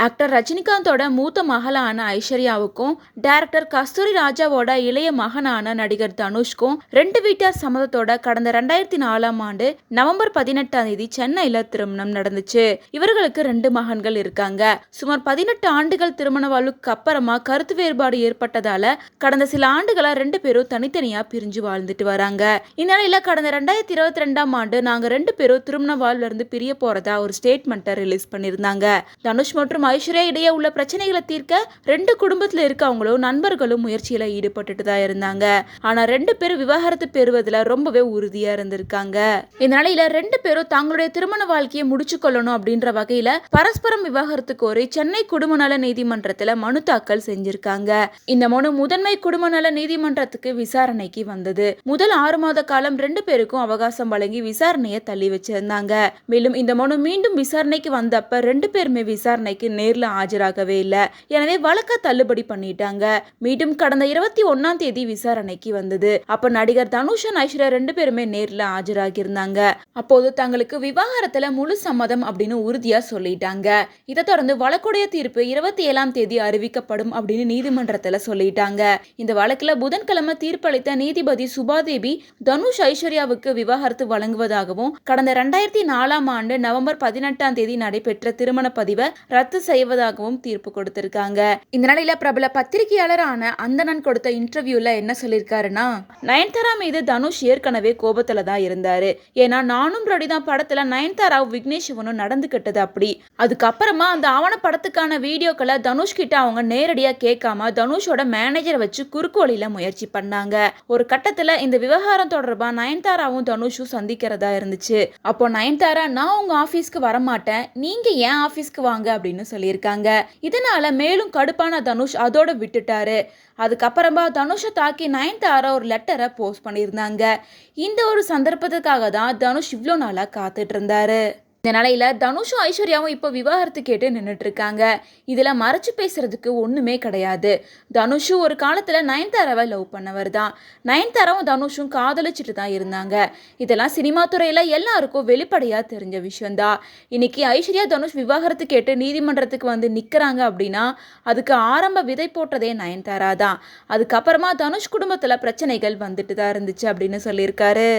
Actor ரஜினிகாந்தோட மூத்த மகளான ஐஸ்வர்யாவுக்கும் director கஸ்தூரி ராஜாவோட இளைய மகனான நடிகர் தனுஷ்கும் ரெண்டு வீட்டார் சம்மதத்தோட கடந்த 2004ஆம் ஆண்டு நவம்பர் 18ஆம் தேதி சென்னையில திருமணம் நடந்துச்சு. இவர்களுக்கு 2 மகன்கள் இருக்காங்க. சுமார் 18 ஆண்டுகள் திருமண வாழ்வுக்கு அப்புறமா கருத்து வேறுபாடு ஏற்பட்டதால கடந்த சில ஆண்டுகளா 2 பேரும் தனித்தனியா பிரிஞ்சு வாழ்ந்துட்டு வராங்க. இந்நிலையில கடந்த 2022ஆம் ஆண்டு நாங்க 2 பேரும் திருமண வாழ்வுல இருந்து பிரிய போறதா ஒரு ஸ்டேட்மெண்ட்டை ரிலீஸ் பண்ணியிருந்தாங்க. தனுஷ் மற்றும் ஐஸ்வர்யா இடையே உள்ள பிரச்சனைகளை தீர்க்க 2 குடும்பத்துல இருக்கவங்களும் நண்பர்களும் முயற்சியில ஈடுபட்டுட்டு தான் இருந்தாங்க. ஆனா 2 பேரும் விவாகரத்து பெறுவதில் ரொம்பவே உறுதியா இருந்திருக்காங்க. இந்த நிலையில 2 பேரும் தங்களுடைய திருமண வாழ்க்கையை முடிச்சு கொள்ளணும் அப்படின்ற வகையில பரஸ்பரம் விவாகரத்து கோரி சென்னை குடும்ப நல நீதிமன்றத்துல மனு தாக்கல் செஞ்சிருக்காங்க. இந்த மனு முதன்மை குடும்ப நல நீதிமன்றத்துக்கு விசாரணைக்கு வந்தது. முதல் 6 மாத காலம் 2 பேருக்கும் அவகாசம் வழங்கி விசாரணையை தள்ளி வச்சிருந்தாங்க. மேலும் இந்த மனு மீண்டும் விசாரணைக்கு வந்தப்ப 2 பேருமே விசாரணைக்கு நேர்ல ஆஜராகவே இல்லை. எனவே வழக்க தள்ளுபடி பண்ணிட்டாங்க. மீண்டும் கடந்த 21ஆம் தேதி விசாரணைக்கு வந்தது. அப்ப நடிகர் தனுஷ் ஐஸ்வர்யா 2 பேருமே நேர்ல ஆஜராகி இருந்தாங்க. அப்போது தங்களுக்கு விவாகரத்துல முழு சம்மதம் அப்படின்னு உறுதியா சொல்லிட்டாங்க. இதை தொடர்ந்து வழக்குடைய தீர்ப்பு 27ஆம் தேதி அறிவிக்கப்படும் அப்படின்னு நீதிமன்றத்துல சொல்லிட்டாங்க. இந்த வழக்குல புதன்கிழமை தீர்ப்பளித்த நீதிபதி சுபாதேவி தனுஷ் ஐஸ்வர்யாவுக்கு விவாகரத்து வழங்குவதாகவும் கடந்த 2004ஆம் ஆண்டு நவம்பர் 18ஆம் தேதி நடைபெற்ற திருமண பதிவை ரத்து செய்வதாகவும் தீர்ப்பு கொடுத்திருக்காங்க. இந்த நிலையில பிரபல பத்திரிகையாளரான அந்தணன் கொடுத்த இன்டர்வியூல என்ன சொல்லியிருக்காருன்னா, நயன்தாரா மீது தனுஷ் ஏற்கனவே கோபத்துல தான் இருந்தாரு. ஏன்னா நானும் ரெடிதான் படத்துல நயன்தாராவும் விக்னேஷ்வனும் நடந்துகிட்டது அப்படி. அதுக்கப்புறமா அந்த ஆவண படத்துக்கான வீடியோக்களை தனுஷ் கிட்ட அவங்க நேரடியா கேட்காம தனுஷோட மேனேஜரை வச்சு குறுக்கு வழியில முயற்சி பண்ணாங்க. ஒரு கட்டத்துல இந்த விவகாரம் தொடர்பா நயன்தாராவும் தனுஷும் சந்திக்கிறதா இருந்துச்சு. அப்போ நயன்தாரா, நான் உங்க ஆபீஸ்க்கு வரமாட்டேன், நீங்க ஏன் ஆபீஸ்க்கு வாங்க அப்படின்னு சொல்லியிருக்காங்க. இதனால மேலும் கடுப்பான தனுஷ் அதோட விட்டுட்டாரு. அதுக்கப்புறமா தனுஷை தாக்கி நயன்தாரா ஒரு லெட்டரை போஸ்ட் பண்ணியிருந்தாங்க. இந்த ஒரு சந்தர்ப்பத்துக்காக தான் தனுஷ் இவ்வளோ நாளா காத்துட்டு இருந்தாரு. இந்த நிலையில தனுஷும் ஐஸ்வர்யாவும் இப்போ விவாகரத்து கேட்டு நின்றுட்டு இருக்காங்க. இதுல மறைச்சு பேசுறதுக்கு ஒண்ணுமே கிடையாது. தனுஷும் ஒரு காலத்துல நயன்தாராவை லவ் பண்ணவர் தான். நயன்தாராவும் தனுஷும் காதலிச்சுட்டு தான் இருந்தாங்க. இதெல்லாம் சினிமா துறையில எல்லாருக்கும் வெளிப்படையா தெரிஞ்ச விஷயம்தான். இன்னைக்கு ஐஸ்வர்யா தனுஷ் விவாகரத்து கேட்டு நீதிமன்றத்துக்கு வந்து நிக்கிறாங்க அப்படின்னா அதுக்கு ஆரம்ப விதை போட்டதே நயன்தாரா தான். அதுக்கப்புறமா தனுஷ் குடும்பத்துல பிரச்சனைகள் வந்துட்டு தான் இருந்துச்சு அப்படின்னு சொல்லியிருக்காரு.